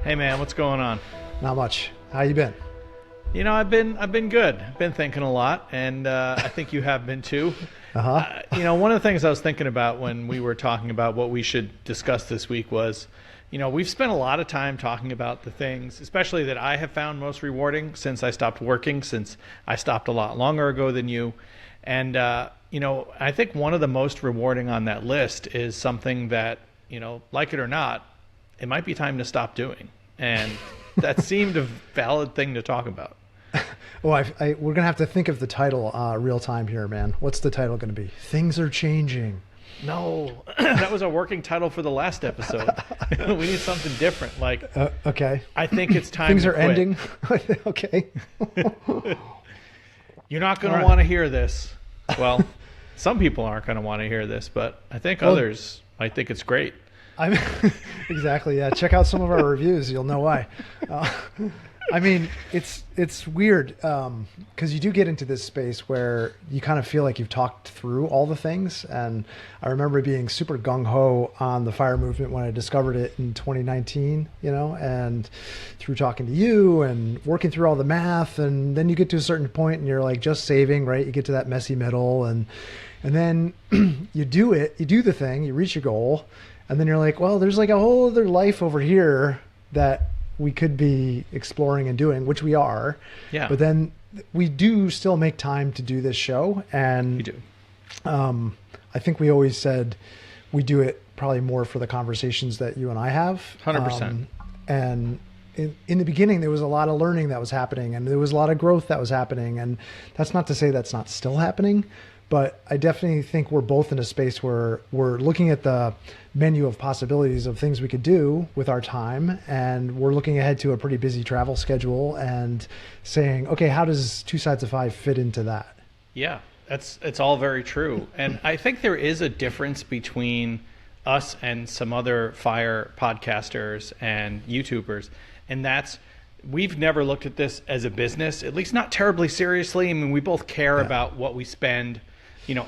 Hey man, what's going on? Not much. How you been? I've been good. I've been thinking a lot, and I think you have been too. One of the things I was thinking about when we were talking about what we should discuss this week was, we've spent a lot of time talking about the things, especially that I have found most rewarding since I stopped working, since I stopped a lot longer ago than you. And, I think one of the most rewarding on that list is something that, like it or not, it might be time to stop doing. And that seemed a valid thing to talk about. Well, we're going to have to think of the title real time here, man. What's the title going to be? Things are changing. No, that was a working title for the last episode. We need something different. Okay. I think it's time Things to are quit. ending. Okay. You're not going All to right. want to hear this. Well, some people aren't going to want to hear this, but I think others might think it's great. Exactly. Yeah. Check out some of our reviews. You'll know why. It's weird because you do get into this space where you kind of feel like you've talked through all the things. And I remember being super gung-ho on the FIRE movement when I discovered it in 2019, and through talking to you and working through all the math. And then you get to a certain point and you're like just saving, right? You get to that messy middle and then you do the thing, you reach your goal. And then you're like, well, there's like a whole other life over here that we could be exploring and doing, which we are. Yeah. But then we do still make time to do this show. And We do. I think we always said we do it probably more for the conversations that you and I have. 100%. And in the beginning, there was a lot of learning that was happening and there was a lot of growth that was happening. And that's not to say that's not still happening. But I definitely think we're both in a space where we're looking at the menu of possibilities of things we could do with our time. And we're looking ahead to a pretty busy travel schedule and saying, okay, how does Two Sides of Five fit into that? Yeah, it's all very true. And I think there is a difference between us and some other FIRE podcasters and YouTubers. And that's, we've never looked at this as a business, at least not terribly seriously. I mean, we both care about what we spend,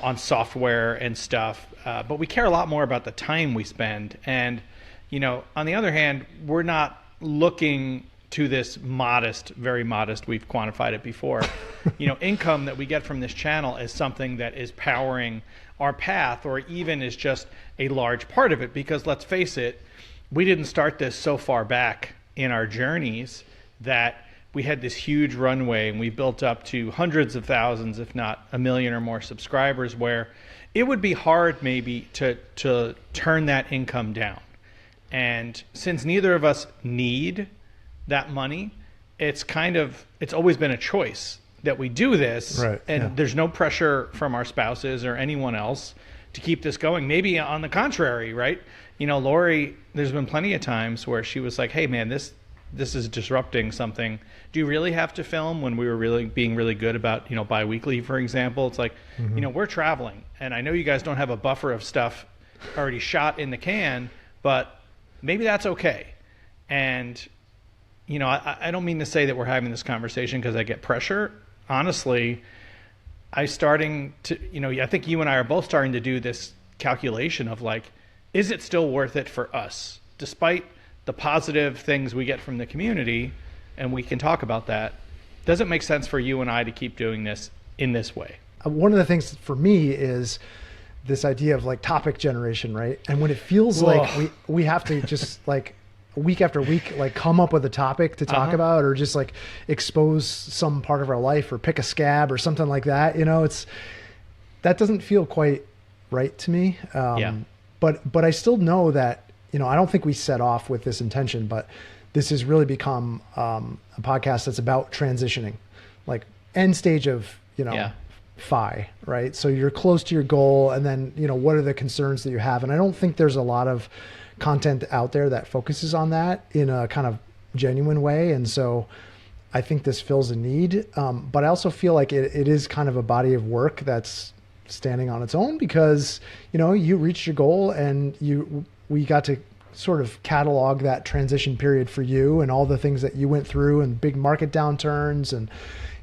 on software and stuff. But we care a lot more about the time we spend. And, on the other hand, we're not looking to this modest, very modest, we've quantified it before, income that we get from this channel as something that is powering our path or even is just a large part of it. Because let's face it, we didn't start this so far back in our journeys that we had this huge runway and we built up to hundreds of thousands, if not a million or more subscribers, where it would be hard maybe to turn that income down. And since neither of us need that money, it's always been a choice that we do this. Right, and yeah. There's no pressure from our spouses or anyone else to keep this going. Maybe on the contrary, right? Lori, there's been plenty of times where she was like, hey man, this is disrupting something. Do you really have to film when we were really being really good about, bi-weekly, for example? It's like, we're traveling and I know you guys don't have a buffer of stuff already shot in the can, but maybe that's okay. And, I don't mean to say that we're having this conversation because I get pressure. Honestly, I think you and I are both starting to do this calculation of like, is it still worth it for us? Despite the positive things we get from the community, and we can talk about that, does it make sense for you and I to keep doing this in this way? One of the things for me is this idea of like topic generation, right? And when it feels like we have to just like week after week, like come up with a topic to talk about, or just like expose some part of our life or pick a scab or something like that, that doesn't feel quite right to me. But I still know that, I don't think we set off with this intention, but this has really become a podcast that's about transitioning, like end stage of, FI, right? So you're close to your goal, and then, what are the concerns that you have? And I don't think there's a lot of content out there that focuses on that in a kind of genuine way. And so I think this fills a need. But I also feel like it is kind of a body of work that's standing on its own because, you reached your goal and we got to sort of catalog that transition period for you and all the things that you went through and big market downturns and,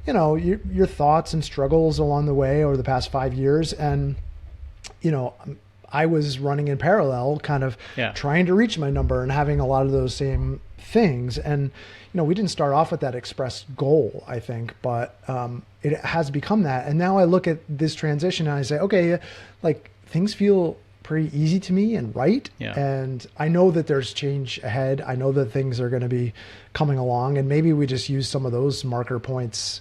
your thoughts and struggles along the way over the past 5 years. And, I was running in parallel, kind of trying to reach my number and having a lot of those same things. And, we didn't start off with that express goal, I think, but it has become that. And now I look at this transition and I say, okay, like things feel pretty easy to me and right. Yeah. And I know that there's change ahead. I know that things are going to be coming along, and maybe we just use some of those marker points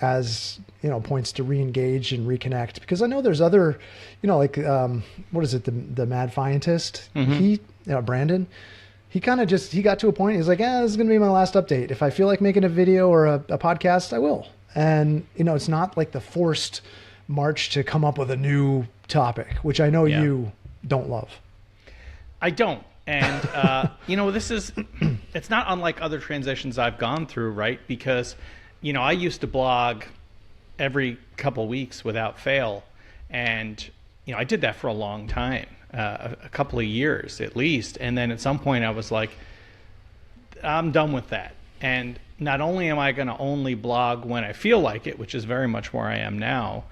as, points to re-engage and reconnect, because I know there's other, like, what is it? The mad scientist, Brandon, he kind of he got to a point. He's like, this is going to be my last update. If I feel like making a video or a podcast, I will. And, it's not like the forced march to come up with a new topic, which I know you don't love. I don't. And, it's not unlike other transitions I've gone through, right? Because, I used to blog every couple weeks without fail. And, I did that for a long time, a couple of years at least. And then at some point I was like, I'm done with that. And not only am I going to only blog when I feel like it, which is very much where I am now,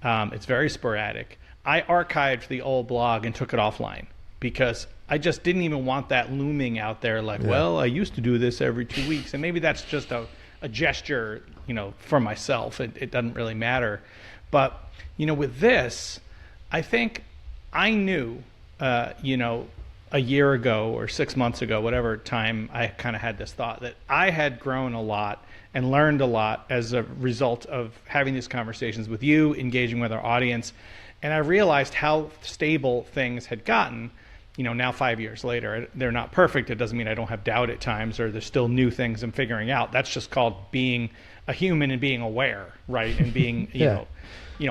it's very sporadic. I archived the old blog and took it offline because I just didn't even want that looming out there like, well, I used to do this every 2 weeks. And maybe that's just a gesture, for myself. It doesn't really matter. But, with this, I think I knew, a year ago or 6 months ago, whatever time, I kind of had this thought that I had grown a lot and learned a lot as a result of having these conversations with you, engaging with our audience. And I realized how stable things had gotten, now 5 years later. They're not perfect. It doesn't mean I don't have doubt at times or there's still new things I'm figuring out. That's just called being a human and being aware, right? And being,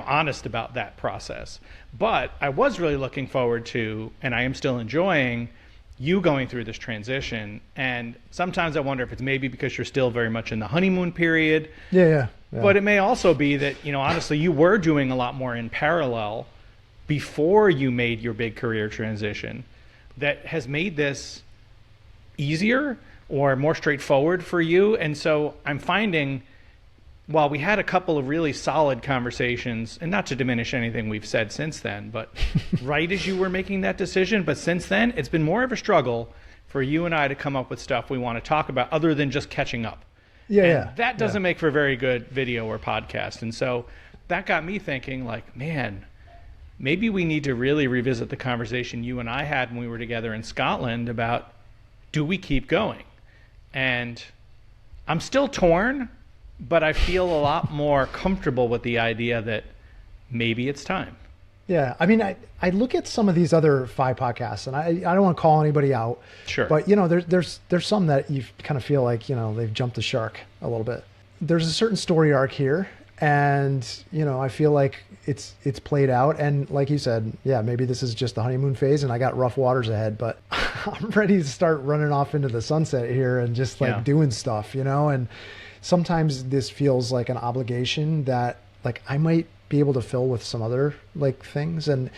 honest about that process. But I was really looking forward to, and I am still enjoying, you going through this transition. And sometimes I wonder if it's maybe because you're still very much in the honeymoon period. Yeah. But it may also be that, honestly, you were doing a lot more in parallel before you made your big career transition that has made this easier or more straightforward for you. And so I'm finding, while we had a couple of really solid conversations, and not to diminish anything we've said since then, but right as you were making that decision, but since then, it's been more of a struggle for you and I to come up with stuff we want to talk about other than just catching up. That doesn't make for a very good video or podcast. And so that got me thinking like, man, maybe we need to really revisit the conversation you and I had when we were together in Scotland about, do we keep going? And I'm still torn, but I feel a lot more comfortable with the idea that maybe it's time. Yeah. I mean, I look at some of these other 5 podcasts, and I don't want to call anybody out. Sure. But, there's some that you kind of feel like, they've jumped the shark a little bit. There's a certain story arc here, and, I feel like it's played out. And like you said, maybe this is just the honeymoon phase and I got rough waters ahead, but I'm ready to start running off into the sunset here and just doing stuff, and sometimes this feels like an obligation that like I might be able to fill with some other like things. And,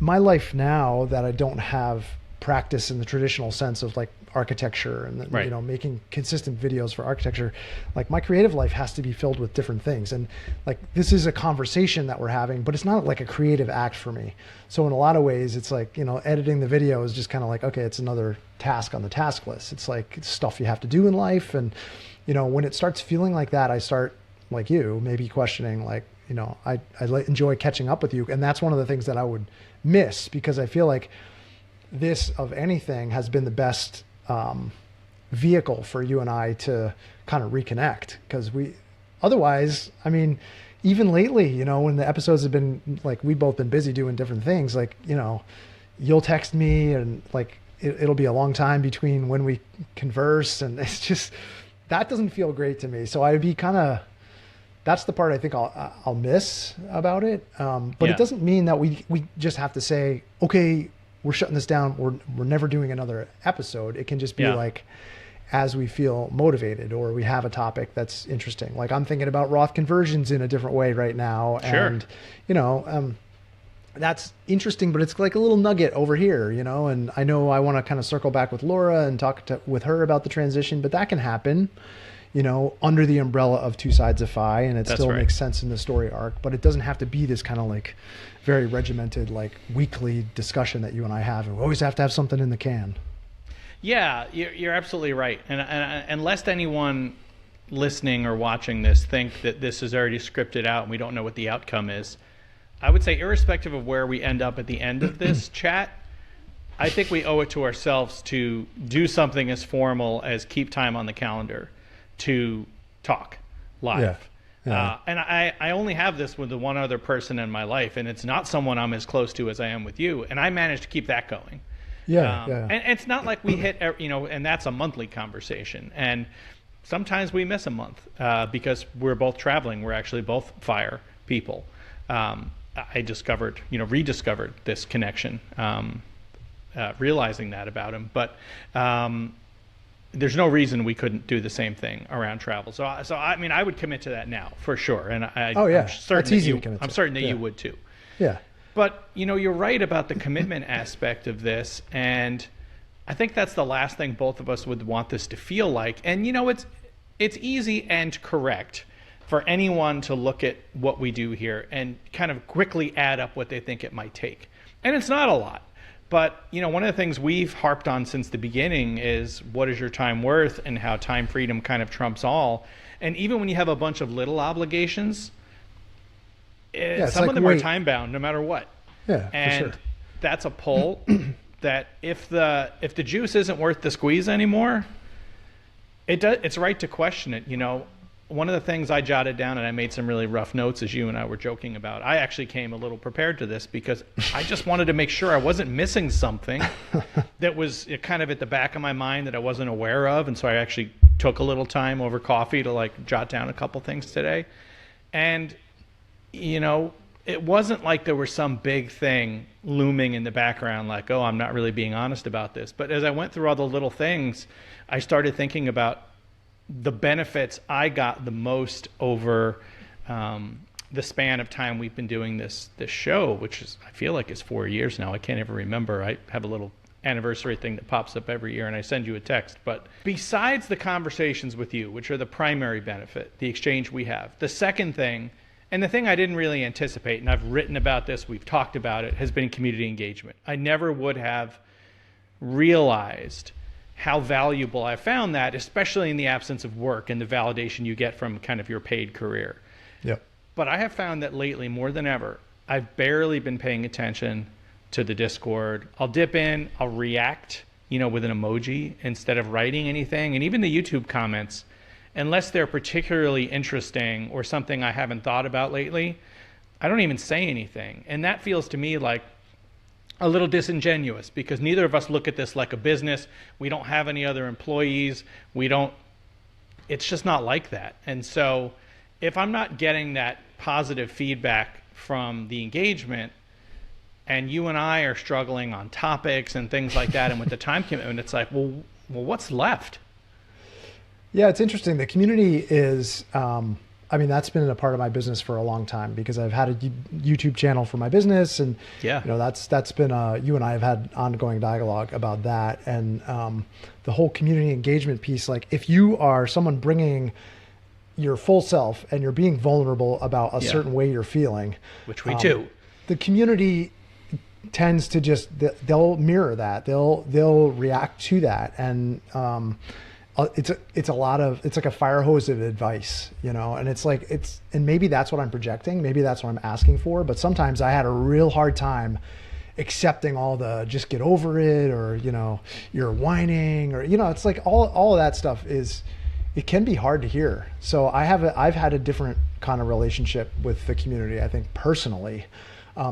my life now that I don't have practice in the traditional sense of like architecture and making consistent videos for architecture, like my creative life has to be filled with different things. And like, this is a conversation that we're having, but it's not like a creative act for me. So in a lot of ways, it's like, editing the video is just kind of like, okay, it's another task on the task list. It's like stuff you have to do in life. And, when it starts feeling like that, I start like you, maybe questioning like, I enjoy catching up with you. And that's one of the things that I would miss, because I feel like this of anything has been the best vehicle for you and I to kind of reconnect. Because otherwise, I mean, even lately, when the episodes have been like, we've both been busy doing different things, like, you'll text me and like, it'll be a long time between when we converse, and it's just, that doesn't feel great to me. So I'd be that's the part I think I'll miss about it. But it doesn't mean that we just have to say, okay, we're shutting this down. We're never doing another episode. It can just be like, as we feel motivated or we have a topic that's interesting. Like I'm thinking about Roth conversions in a different way right now. Sure. And, that's interesting, but it's like a little nugget over here, and I know I want to kind of circle back with Laura and talk with her about the transition, but that can happen, under the umbrella of Two Sides of Phi, and it still makes sense in the story arc, but it doesn't have to be this kind of like very regimented, like weekly discussion that you and I have, and we always have to have something in the can. Yeah, you're absolutely right. And lest anyone listening or watching this think that this is already scripted out and we don't know what the outcome is, I would say irrespective of where we end up at the end of this chat, I think we owe it to ourselves to do something as formal as keep time on the calendar to talk live. Yeah. Yeah. And I only have this with the one other person in my life, and it's not someone I'm as close to as I am with you, and I managed to keep that going. Yeah, And it's not like we hit, and that's a monthly conversation. And sometimes we miss a month because we're both traveling. We're actually both fire people. I discovered, rediscovered this connection, realizing that about him. But there's no reason we couldn't do the same thing around travel. So I mean, I would commit to that now for sure. And I'm certain that's easy to commit to. I'm certain that you would too. Yeah. But, you're right about the commitment aspect of this. And I think that's the last thing both of us would want this to feel like. And, it's easy and correct for anyone to look at what we do here and kind of quickly add up what they think it might take. And it's not a lot. But, one of the things we've harped on since the beginning is what is your time worth and how time freedom kind of trumps all. And even when you have a bunch of little obligations, some of them are time bound no matter what. Yeah, and for sure. That's a pull that if the juice isn't worth the squeeze anymore, it's right to question it. One of the things I jotted down, and I made some really rough notes as you and I were joking about, I actually came a little prepared to this because I just wanted to make sure I wasn't missing something that was kind of at the back of my mind that I wasn't aware of. And so I actually took a little time over coffee to jot down a couple things today. And it wasn't like there was some big thing looming in the background like, oh, I'm not really being honest about this. But as I went through all the little things, I started thinking about the benefits I got the most over the span of time we've been doing this show, which is, I feel like is 4 years now. I can't ever remember. I have a little anniversary thing that pops up every year and I send you a text. But besides the conversations with you, which are the primary benefit, the exchange we have, the second thing, and the thing I didn't really anticipate, and I've written about this, we've talked about it, has been community engagement. I never would have realized how valuable I found that, especially in the absence of work and the validation you get from kind of your paid career. Yep. But I have found that lately, more than ever, I've barely been paying attention to the Discord. I'll dip in, I'll react, with an emoji instead of writing anything. And even the YouTube comments, unless they're particularly interesting or something I haven't thought about lately, I don't even say anything. And that feels to me like a little disingenuous because neither of us look at this like a business. We don't have any other employees. It's just not like that. And so if I'm not getting that positive feedback from the engagement and you and I are struggling on topics and things like that, and with the time commitment, it's like, well, what's left? Yeah, it's interesting. The community is, that's been a part of my business for a long time because I've had a YouTube channel for my business, and that's been you and I have had ongoing dialogue about that, and the whole community engagement piece. Like, if you are someone bringing your full self and you're being vulnerable about a certain way you're feeling, which we do, the community tends to they'll mirror that, they'll react to that, and it's like a fire hose of advice, and maybe that's what I'm projecting. Maybe that's what I'm asking for. But sometimes I had a real hard time accepting all the just get over it, or, you're whining, or, it's like all of that stuff it can be hard to hear. So I've had a different kind of relationship with the community, I think, personally.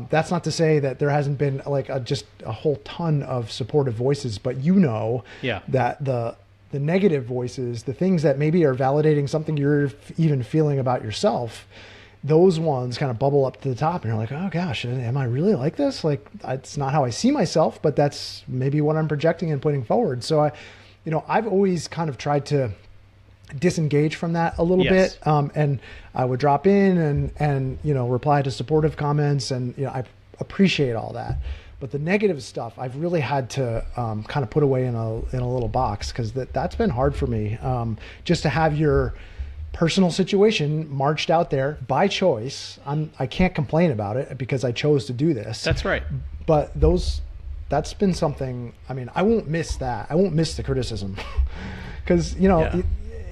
That's not to say that there hasn't been just a whole ton of supportive voices, but that the negative voices, the things that maybe are validating something you're even feeling about yourself, those ones kind of bubble up to the top, and you're like, oh gosh, am I really like this? Like, it's not how I see myself, but that's maybe what I'm projecting and putting forward. So I've always kind of tried to disengage from that a little bit. And I would drop in and reply to supportive comments, and, I appreciate all that. But the negative stuff, I've really had to kind of put away in a little box, because that's been hard for me. Just to have your personal situation, marched out there by choice. I can't complain about it because I chose to do this. That's right. But that's been something, I mean, I won't miss that. I won't miss the criticism. Because,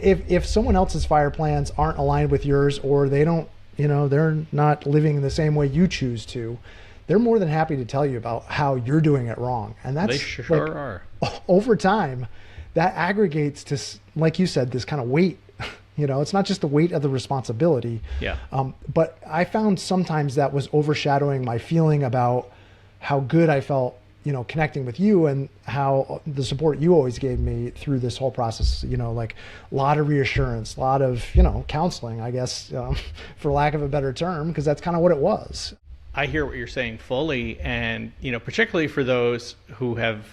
if someone else's fire plans aren't aligned with yours, or they don't, they're not living in the same way you choose to, they're more than happy to tell you about how you're doing it wrong. And that's, they sure are. Over time, that aggregates to, like you said, this kind of weight. It's not just the weight of the responsibility. Yeah. But I found sometimes that was overshadowing my feeling about how good I felt, connecting with you, and how the support you always gave me through this whole process, like a lot of reassurance, a lot of, counseling, I guess, for lack of a better term, because that's kind of what it was. I hear what you're saying fully. And, particularly for those who have,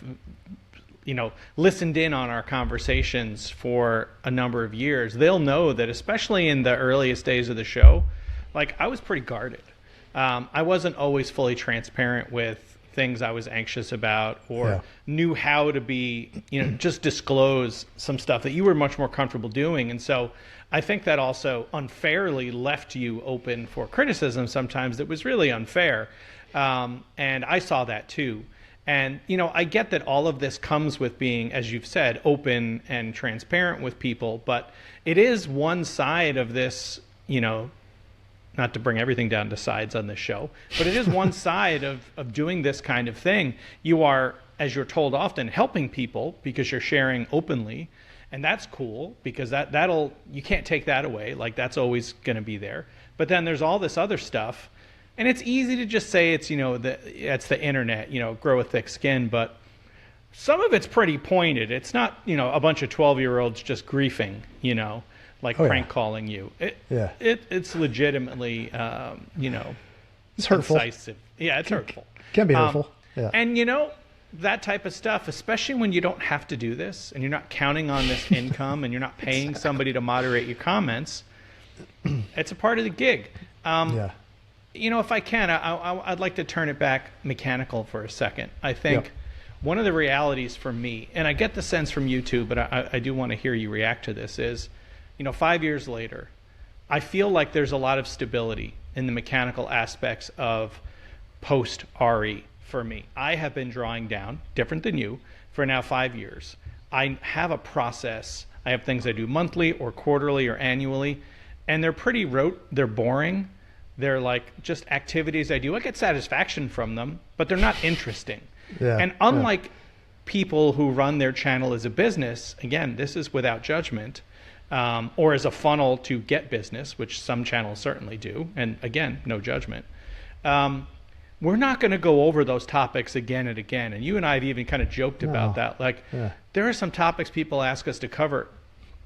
listened in on our conversations for a number of years, they'll know that, especially in the earliest days of the show, like, I was pretty guarded. I wasn't always fully transparent with things I was anxious about, or knew how to be, just disclose some stuff that you were much more comfortable doing. And so I think that also unfairly left you open for criticism sometimes that was really unfair. And I saw that too. And, I get that all of this comes with being, as you've said, open and transparent with people, but it is one side of this, not to bring everything down to sides on this show, but it is one side of doing this kind of thing. You are, as you're told often, helping people because you're sharing openly. And that's cool, because you can't take that away. Like, that's always going to be there. But then there's all this other stuff. And it's easy to just say it's, it's the internet, grow a thick skin. But some of it's pretty pointed. It's not, a bunch of 12-year-olds just griefing, prank calling you. It's legitimately, it's hurtful. Incisive. Yeah, it's hurtful. Can be hurtful. Yeah. And, that type of stuff, especially when you don't have to do this and you're not counting on this income and you're not paying somebody to moderate your comments, it's a part of the gig. If I can, I'd like to turn it back mechanical for a second. I think one of the realities for me, and I get the sense from you too, but I do want to hear you react to this, is, 5 years later, I feel like there's a lot of stability in the mechanical aspects of post-RE for me. I have been drawing down, different than you, for now 5 years. I have a process. I have things I do monthly or quarterly or annually, and they're pretty rote. They're boring. They're like just activities I do. I get satisfaction from them, but they're not interesting. And unlike people who run their channel as a business, again, this is without judgment, or as a funnel to get business, which some channels certainly do, and again, no judgment. We're not going to go over those topics again and again. And you and I have even kind of joked about that. Like, there are some topics people ask us to cover,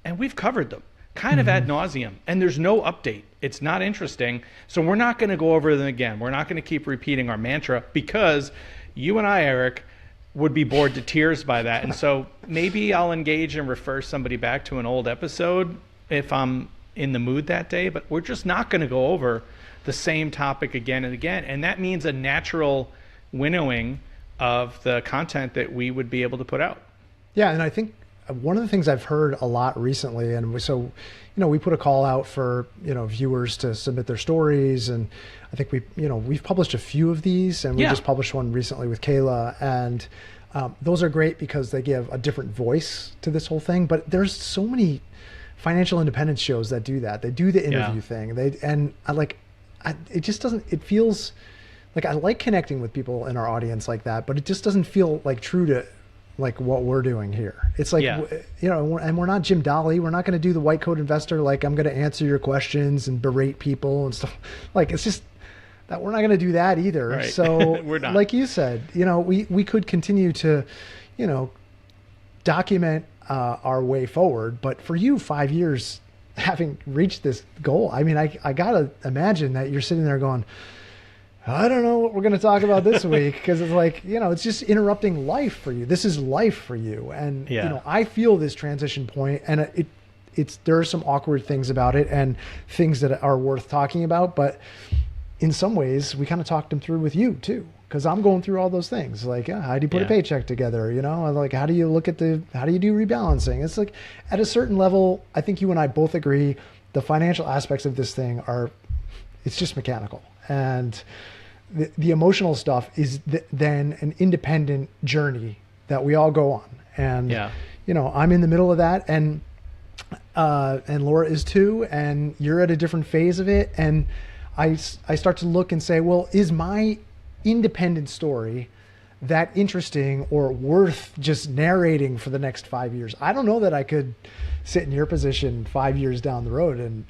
and we've covered them kind of ad nauseum, and there's no update. It's not interesting. So we're not going to go over them again. We're not going to keep repeating our mantra, because you and I, Eric, would be bored to tears by that. And so maybe I'll engage and refer somebody back to an old episode if I'm in the mood that day, but we're just not going to go over the same topic again and again. And that means a natural winnowing of the content that we would be able to put out. Yeah. And I think one of the things I've heard a lot recently, and we put a call out for, viewers to submit their stories. And I think we've published a few of these, and we just published one recently with Kayla. And those are great because they give a different voice to this whole thing. But there's so many financial independence shows that do that. They do the interview thing. It just doesn't, it feels like I like connecting with people in our audience like that, but it just doesn't feel like true to like what we're doing here. It's like, and we're not Jim Dolly. We're not going to do the white coat investor. Like, I'm going to answer your questions and berate people and stuff. Like, it's just that we're not going to do that either. Right. So we're not. Like you said, we could continue to, document our way forward. But for you, 5 years, having reached this goal, I mean, I gotta imagine that you're sitting there going, I don't know what we're going to talk about this week, because it's like, it's just interrupting life for you. This is life for you. And, I feel this transition point, and there are some awkward things about it and things that are worth talking about. But in some ways, we kind of talked them through with you too, because I'm going through all those things. Like, how do you put a paycheck together? Like, how do you do rebalancing? It's like, at a certain level, I think you and I both agree the financial aspects of this thing it's just mechanical. And the emotional stuff is then an independent journey that we all go on. And, you know, I'm in the middle of that, and Laura is too, and you're at a different phase of it. And I start to look and say, well, is my independent story that interesting or worth just narrating for the next 5 years? I don't know that I could sit in your position 5 years down the road and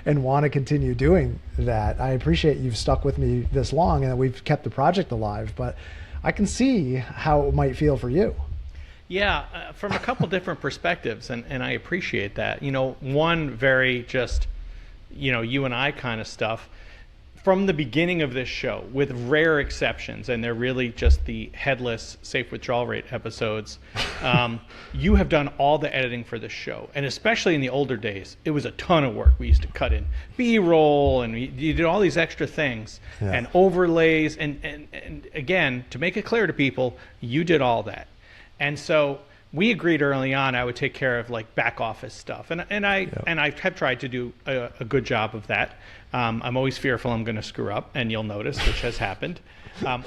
and want to continue doing that. I appreciate you've stuck with me this long and that we've kept the project alive, but I can see how it might feel for you. Yeah, from a couple different perspectives, and I appreciate that. You know, one very just, you know, you and I kind of stuff. From the beginning of this show, with rare exceptions, and they're really just the headless safe withdrawal rate episodes, you have done all the editing for this show. And especially in the older days, it was a ton of work. We used to cut in B-roll, and you did all these extra things and overlays. And again, to make it clear to people, you did all that. And so we agreed early on I would take care of like back office stuff, and I have tried to do a good job of that. I'm always fearful I'm going to screw up, and you'll notice, which has happened,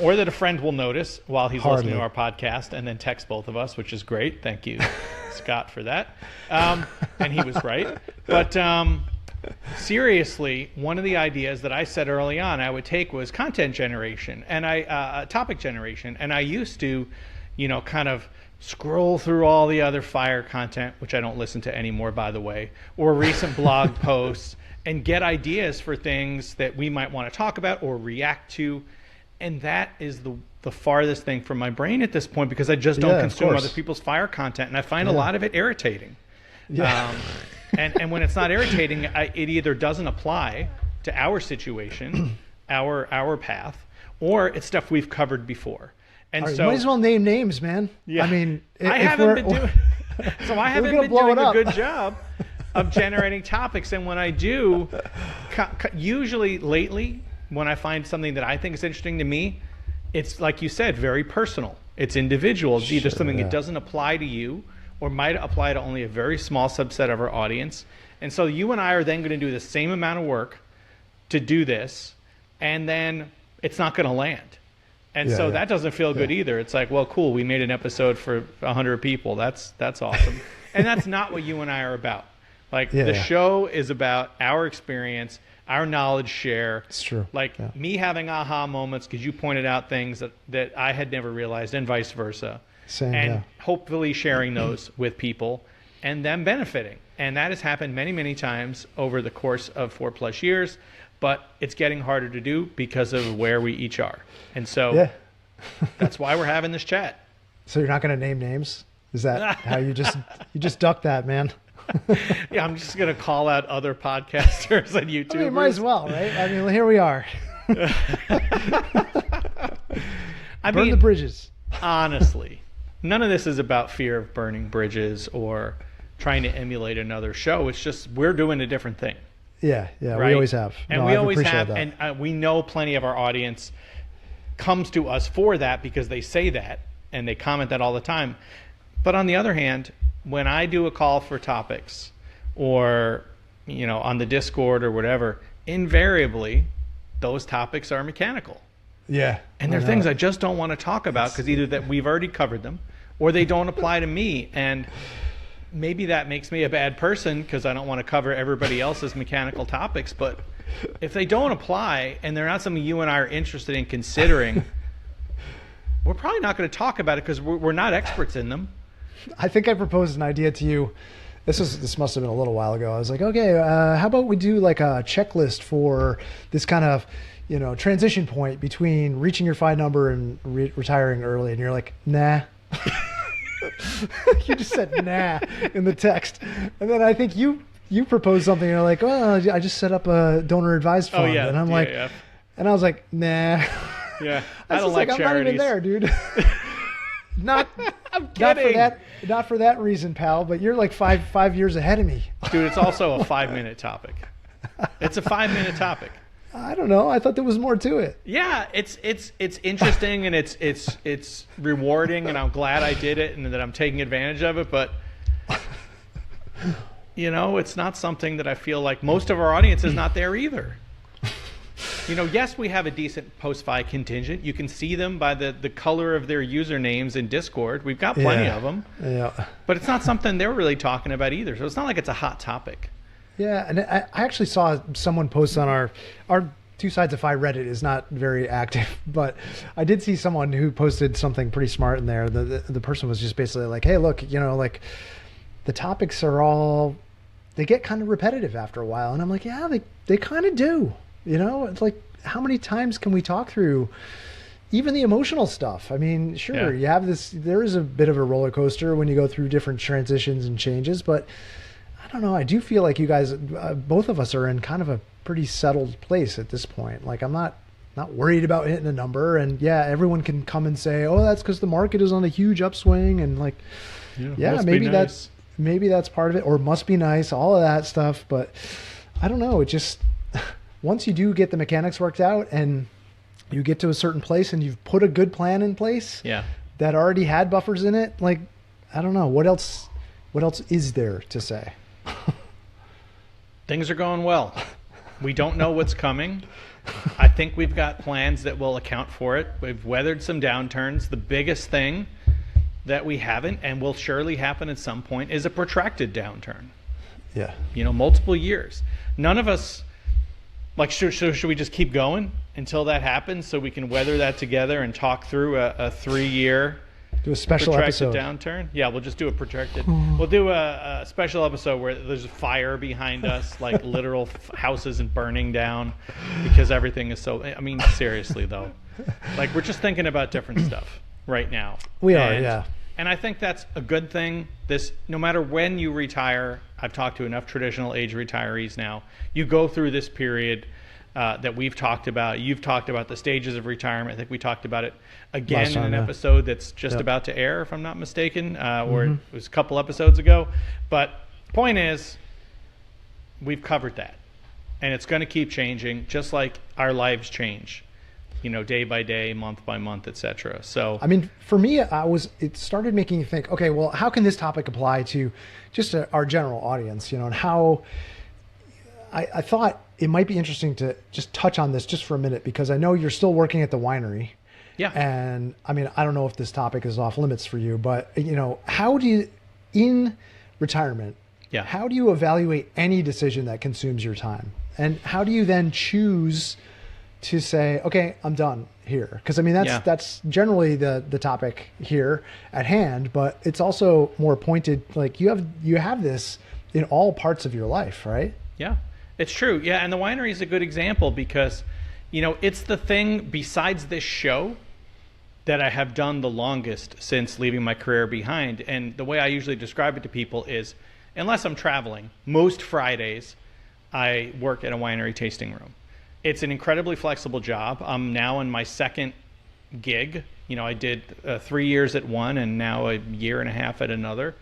or that a friend will notice while he's listening to our podcast and then text both of us, which is great. Thank you, Scott, for that. And he was right. But seriously, one of the ideas that I said early on I would take was content generation and topic generation, and I used to, you know, kind of scroll through all the other Fire content, which I don't listen to anymore, by the way, or recent blog posts, and get ideas for things that we might want to talk about or react to. And that is the farthest thing from my brain at this point, because I just don't consume other people's Fire content, and I find a lot of it irritating. And when it's not irritating, it either doesn't apply to our situation, our path, or it's stuff we've covered before. And so you might as well name names, man. Yeah. I mean, I haven't been doing a good job of generating topics. And when I do, usually lately, when I find something that I think is interesting to me, it's like you said, very personal. It's individual. It's either something that doesn't apply to you or might apply to only a very small subset of our audience. And so you and I are then going to do the same amount of work to do this, and then it's not going to land. And so that doesn't feel good either. It's like, well, cool, we made an episode for 100 people. That's awesome. And that's not what you and I are about. Like the show is about our experience, our knowledge share. It's true. Like me having aha moments because you pointed out things that I had never realized, and vice versa. Same, and hopefully sharing those with people and them benefiting. And that has happened many, many times over the course of 4+ years. But it's getting harder to do because of where we each are. And so that's why we're having this chat. So you're not going to name names? Is that how you just duck that, man? Yeah, I'm just going to call out other podcasters and YouTubers. I mean, might as well, right? I mean, here we are. Burn the bridges. Honestly, none of this is about fear of burning bridges or trying to emulate another show. It's just we're doing a different thing. Yeah, right? We always have. And we always have, and we know plenty of our audience comes to us for that because they say that and they comment that all the time. But on the other hand, when I do a call for topics or, you know, on the Discord or whatever, invariably those topics are mechanical. Yeah. And they're things I just don't want to talk about because either that we've already covered them or they don't apply to me. And maybe that makes me a bad person because I don't want to cover everybody else's mechanical topics. But if they don't apply and they're not something you and I are interested in considering, we're probably not going to talk about it because we're not experts in them. I think I proposed an idea to you. This must have been a little while ago. I was like, okay, how about we do like a checklist for this kind of, you know, transition point between reaching your FI number and retiring early. And you're like, nah. You just said nah in the text. And then I think you proposed something. And you're like, well, I just set up a donor advised fund. Oh, yeah. And I'm like, and I was like, nah. Yeah. I don't like charities. I'm not even there, dude. I'm kidding. Not for that reason, pal, but you're like five years ahead of me. Dude, it's also a 5-minute topic. It's a 5-minute topic. I don't know. I thought there was more to it. Yeah, it's interesting and it's rewarding, and I'm glad I did it and that I'm taking advantage of it. But it's not something that I feel like most of our audience is not there either. Yes, we have a decent post-fi contingent. You can see them by the color of their usernames in Discord. We've got plenty of them. Yeah. But it's not something they're really talking about either. So it's not like it's a hot topic. Yeah, and I actually saw someone post on our Two Sides of Fi Reddit is not very active, but I did see someone who posted something pretty smart in there. The person was just basically like, hey, look, like the topics they get kind of repetitive after a while. And I'm like, yeah, they kind of do. It's like, how many times can we talk through even the emotional stuff? I mean, sure, you have there is a bit of a roller coaster when you go through different transitions and changes, but I don't know. I do feel like you guys, both of us are in kind of a pretty settled place at this point. Like, I'm not worried about hitting a number, and everyone can come and say, oh, that's because the market is on a huge upswing. And like, maybe that's part of it, or must be nice, all of that stuff. But I don't know. It just, once you do get the mechanics worked out and you get to a certain place and you've put a good plan in place that already had buffers in it, like, I don't know, what else is there to say? Things are going well. We don't know what's coming. I think we've got plans that will account for it. We've weathered some downturns. The biggest thing that we haven't and will surely happen at some point is a protracted downturn. Yeah. Multiple years. None of us, like, should we just keep going until that happens so we can weather that together and talk through a 3-year do a special protracted episode downturn? Yeah, we'll just do a protracted. We'll do a special episode where there's a fire behind us, like literal houses and burning down because everything is so. I mean, seriously though, like, we're just thinking about different stuff right now. We are, yeah. And I think that's a good thing. No matter when you retire, I've talked to enough traditional age retirees now. You go through this period that we've talked about. You've talked about the stages of retirement. I think we talked about it again in an episode that's just about to air, if I'm not mistaken, or it was a couple episodes ago. But point is, we've covered that. And it's going to keep changing, just like our lives change, day by day, month by month, etc. So, I mean, for me, it started making me think, okay, well, how can this topic apply to just our general audience, and how I thought it might be interesting to just touch on this just for a minute, because I know you're still working at the winery. Yeah. And I mean, I don't know if this topic is off limits for you, but how do you, in retirement, how do you evaluate any decision that consumes your time? And how do you then choose to say, okay, I'm done here? Because I mean, that's generally the topic here at hand, but it's also more pointed, like you have this in all parts of your life, right? Yeah. It's true. Yeah, and the winery is a good example because, it's the thing besides this show that I have done the longest since leaving my career behind. And the way I usually describe it to people is, unless I'm traveling, most Fridays I work at a winery tasting room. It's an incredibly flexible job. I'm now in my second gig. I did 3 years at one and now a year and a half at another.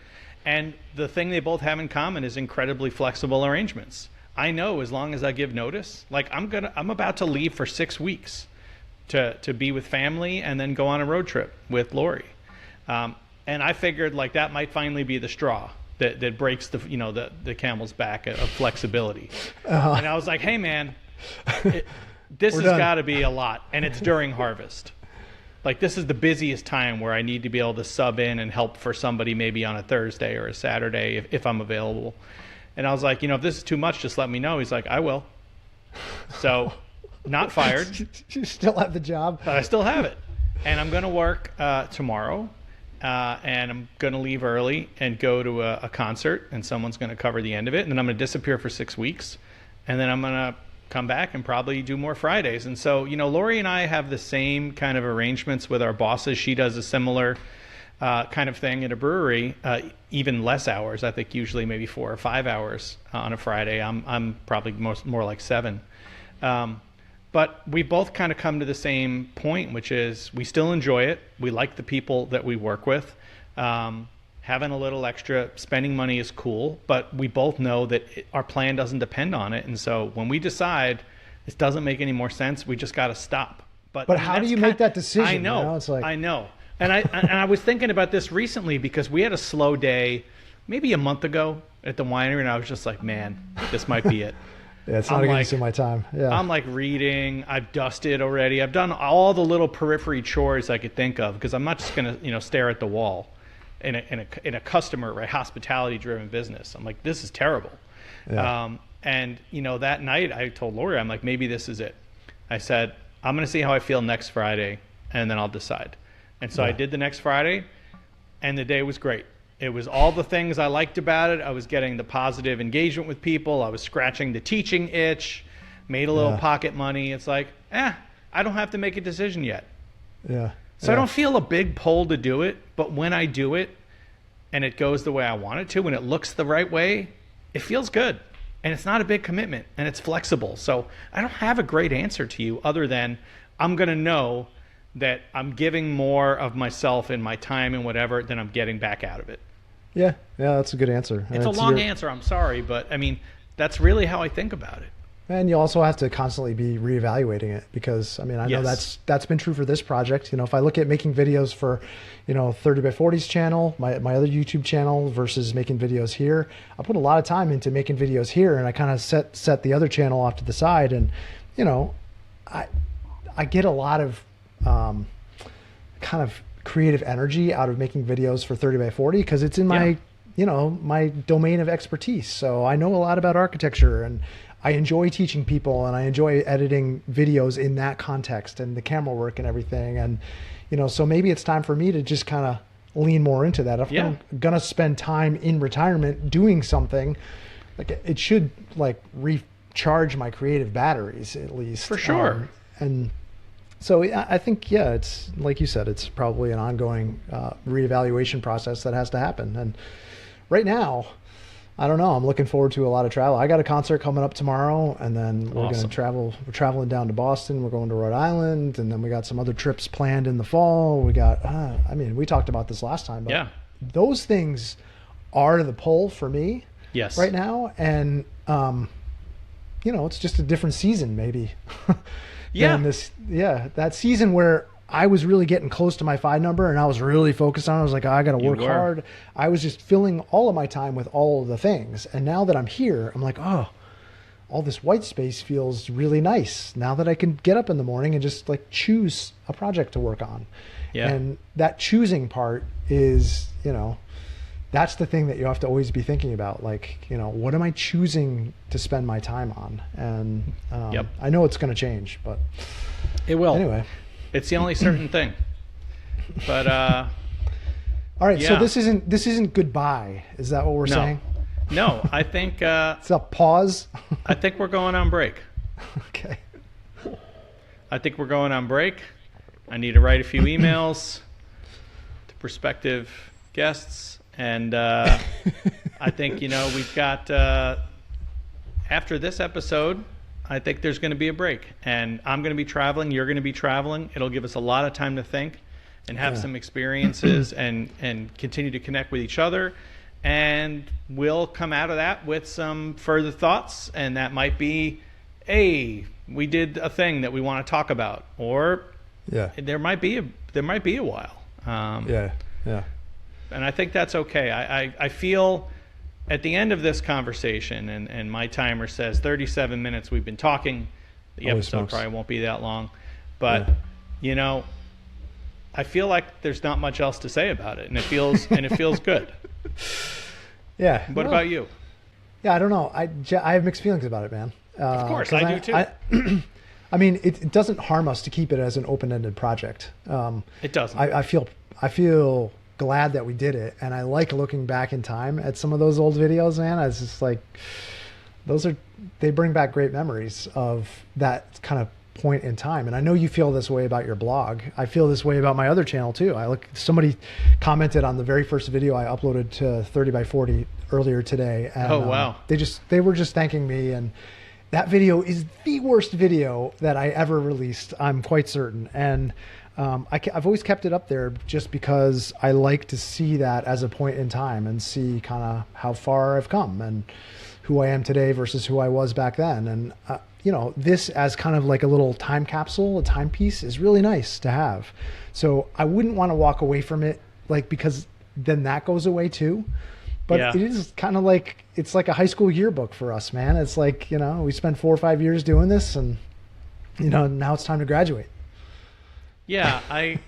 And the thing they both have in common is incredibly flexible arrangements. I know as long as I give notice, like I'm about to leave for 6 weeks to be with family and then go on a road trip with Lori. And I figured like that might finally be the straw that breaks the camel's back of flexibility. And I was like, hey man, this has got to be a lot. And it's during harvest. Like, this is the busiest time where I need to be able to sub in and help for somebody maybe on a Thursday or a Saturday if I'm available. And I was like, if this is too much, just let me know. He's like, I will. So, not fired. You still have the job? But I still have it. And I'm going to work tomorrow. And I'm going to leave early and go to a concert. And someone's going to cover the end of it. And then I'm going to disappear for 6 weeks. And then I'm going to come back and probably do more Fridays. And so, Lori and I have the same kind of arrangements with our bosses. She does a similar kind of thing at a brewery, even less hours. I think usually maybe 4 or 5 hours on a Friday. I'm probably more like 7. But we both kind of come to the same point, which is we still enjoy it. We like the people that we work with. Having a little extra spending money is cool, but we both know that our plan doesn't depend on it. And so when we decide this doesn't make any more sense, we just got to stop. But how do you make that decision? I know. It's like... I know. And I was thinking about this recently because we had a slow day maybe a month ago at the winery, and I was just like, man, this might be it. Yeah, it's not against my time. Yeah. I'm like reading. I've dusted already. I've done all the little periphery chores I could think of, because I'm not just gonna, stare at the wall in a customer, right, hospitality driven business. I'm like, this is terrible. Yeah. And that night I told Lori, I'm like, maybe this is it. I said, I'm gonna see how I feel next Friday, and then I'll decide. And so I did the next Friday, and the day was great. It was all the things I liked about it. I was getting the positive engagement with people. I was scratching the teaching itch, made a little pocket money. It's like, I don't have to make a decision yet. Yeah. So I don't feel a big pull to do it, but when I do it and it goes the way I want it to, and it looks the right way, it feels good. And it's not a big commitment, and it's flexible. So I don't have a great answer to you other than I'm going to know that I'm giving more of myself and my time and whatever than I'm getting back out of it. Yeah, that's a good answer. It's a long answer, I'm sorry, but I mean, that's really how I think about it. And you also have to constantly be reevaluating it, because I mean, I know that's been true for this project. If I look at making videos for, 30 by 40's channel, my other YouTube channel, versus making videos here, I put a lot of time into making videos here, and I kind of set the other channel off to the side. And, I get a lot of kind of creative energy out of making videos for 30 by 40, because it's in my my domain of expertise. So I know a lot about architecture, and I enjoy teaching people, and I enjoy editing videos in that context, and the camera work and everything. And so maybe it's time for me to just kind of lean more into that. If I'm gonna spend time in retirement doing something, like, it should like recharge my creative batteries, at least, for sure. And so I think, it's like you said, it's probably an ongoing reevaluation process that has to happen. And right now, I don't know, I'm looking forward to a lot of travel. I got a concert coming up tomorrow, and then we're going to travel. We're traveling down to Boston. We're going to Rhode Island, and then we got some other trips planned in the fall. We got, we talked about this last time, but those things are the pull for me right now. And, it's just a different season, maybe. That season where I was really getting close to my 5 number, and I was really focused on it. I was like, I got to work hard. I was just filling all of my time with all of the things. And now that I'm here, I'm like, all this white space feels really nice now that I can get up in the morning and just like choose a project to work on. Yeah. And that choosing part is, that's the thing that you have to always be thinking about. Like, what am I choosing to spend my time on? And I know it's going to change, but it will. Anyway, it's the only certain thing. But all right. So this isn't goodbye. Is that what we're saying? No, I think it's a pause. I think we're going on break. Okay. I think we're going on break. I need to write a few emails to prospective guests. And I think, we've got, after this episode, I think there's going to be a break. And I'm going to be traveling. You're going to be traveling. It'll give us a lot of time to think and have some experiences and continue to connect with each other. And we'll come out of that with some further thoughts. And that might be, hey, we did a thing that we want to talk about. Or there might be a while. And I think that's okay. I feel at the end of this conversation, and my timer says 37 minutes we've been talking. The episode probably won't be that long. But, I feel like there's not much else to say about it. And it feels good. Yeah. What about you? Yeah, I don't know. I have mixed feelings about it, man. Of course, I do too. I mean, it doesn't harm us to keep it as an open-ended project. It doesn't. I feel glad that we did it, and I like looking back in time at some of those old videos, man. It's just like they bring back great memories of that kind of point in time. And I know you feel this way about your blog. I feel this way about my other channel too. Somebody commented on the very first video I uploaded to 30 by 40 earlier today, and wow. They were just thanking me, and that video is the worst video that I ever released, I'm quite certain. And I've always kept it up there just because I like to see that as a point in time and see kind of how far I've come and who I am today versus who I was back then. And, this as kind of like a little time capsule, a timepiece, is really nice to have. So I wouldn't want to walk away from it, because then that goes away too. But Yeah. it is kind of like, it's like a high school yearbook for us, man. It's like, you know, we spent 4 or 5 years doing this, and, you know, now it's time to graduate. Yeah, I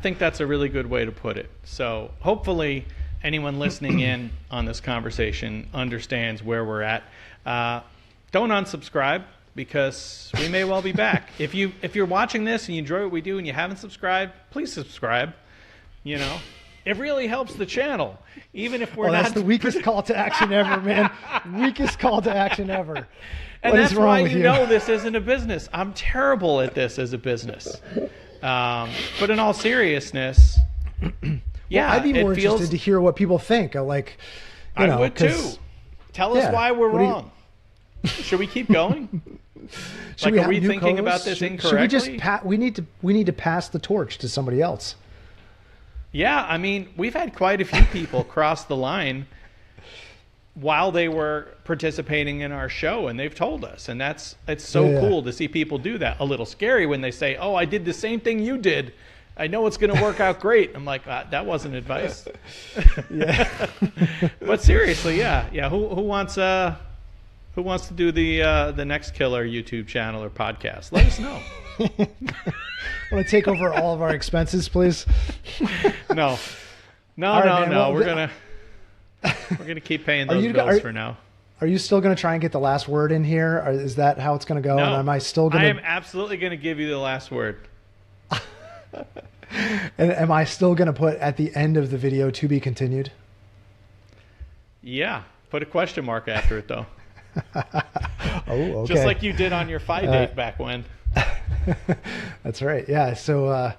think that's a really good way to put it. So hopefully anyone listening in on this conversation understands where we're at. Don't unsubscribe, because we may well be back. If you're watching this and you enjoy what we do and you haven't subscribed, please subscribe. You know, it really helps the channel, even if we're not. That's the weakest call to action ever, man. Weakest call to action ever. And What that's is wrong why with you you? know this isn't a business. I'm terrible at this as a business. But in all seriousness, yeah, I'd be more it feels, interested to hear what people think. Like, you I know, would too. 'cause- Tell us yeah, why we're what do you- wrong. Should we keep going? Should Like, we are have we new thinking about co-hosts? this Should incorrectly? we just we need to pass the torch to somebody else. Yeah, I mean, we've had quite a few people cross the line while they were participating in our show, and they've told us, and it's so Yeah. cool to see people do that. A little scary when they say, "Oh, I did the same thing you did. I know it's going to work out great." I'm like, that wasn't advice. Yeah. But seriously, yeah. Who wants to do the next killer YouTube channel or podcast? Let us know. Want to take over all of our expenses, please? No, right, man. Well, We're gonna keep paying those you- bills for now. Are you still going to try and get the last word in here? Or is that how it's going to go? No, And am I still going I am to? absolutely going to give you the last word. And am I still going to put at the end of the video "to be continued"? Yeah, put a question mark after it though, Oh, okay. just like you did on your Phi date back when. That's right. Yeah. So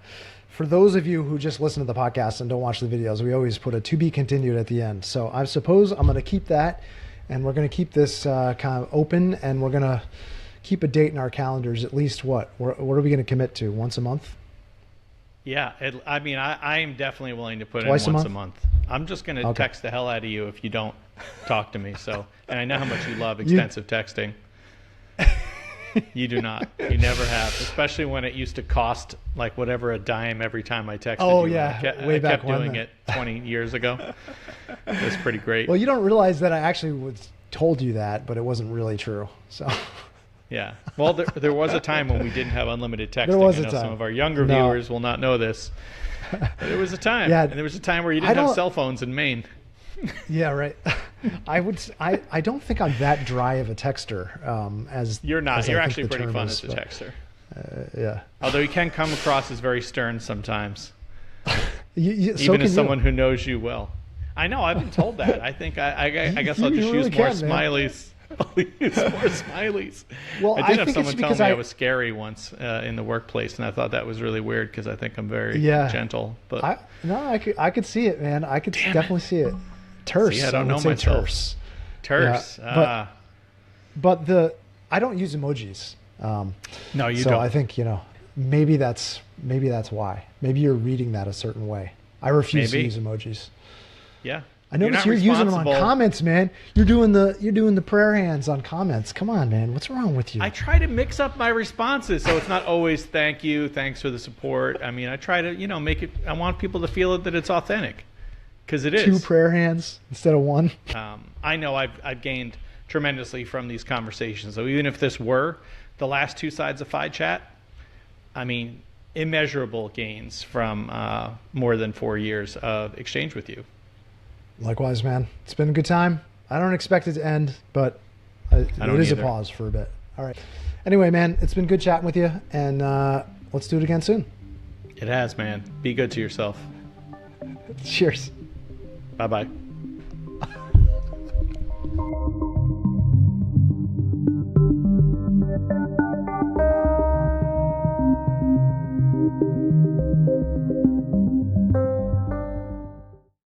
for those of you who just listen to the podcast and don't watch the videos, we always put a "to be continued" at the end. So I suppose I'm going to keep that, and we're going to keep this kind of open, and we're going to keep a date in our calendars. At least what are we going to commit to? Once a month? Yeah, I am definitely willing to put Twice a in once month? a month. I'm just going to Okay. text the hell out of you if you don't talk to me. So, and I know how much you love extensive texting. You do not. You never have, especially when it used to cost like whatever a dime every time I texted Oh, you. yeah, I way back kept when doing then. it 20 years ago. It was pretty great. Well, you don't realize that I actually told you that, but it wasn't really true. So Yeah. Well, there was a time when we didn't have unlimited texting. There was I a know time. some of our younger No. viewers will not know this. But there was a time. Yeah. And there was a time where you I didn't have don't- cell phones in Maine. yeah, right. I don't think I'm that dry of a texter. As You're not. as I You're think actually the pretty term fun is, as a but, texter. Yeah. Although you can come across as very stern sometimes, So even can as you. someone who knows you well. I know. I've been told that. I think I guess I'll You just really use more can, man. smileys. I'll use more smileys. Well, I I did have think it's someone tell because me I I- was scary once in the workplace, and I thought that was really weird because I think I'm very Yeah. gentle. But I could see it, man. I could definitely see it. Terse. See, I don't would know say myself. terse. terse. Yeah, but I don't use emojis. No, you so don't. I think maybe that's why. Maybe you're reading that a certain way. I refuse Maybe. to use emojis. Yeah. I notice not you're using them on responsible. comments, man. You're doing the prayer hands on comments. Come on, man. What's wrong with you? I try to mix up my responses so it's not always thank you, thanks for the support. I mean, I try to, make it, I want people to feel that it's authentic because it is. 2 prayer hands instead of 1. I know I've gained tremendously from these conversations. So even if this were the last 2 sides of Phi Chat, I mean, immeasurable gains from more than 4 years of exchange with you. Likewise, man. It's been a good time. I don't expect it to end, but it don't is a either. pause for a bit. All right. Anyway, man, it's been good chatting with you, and let's do it again soon. It has, man. Be good to yourself. Cheers. Bye-bye.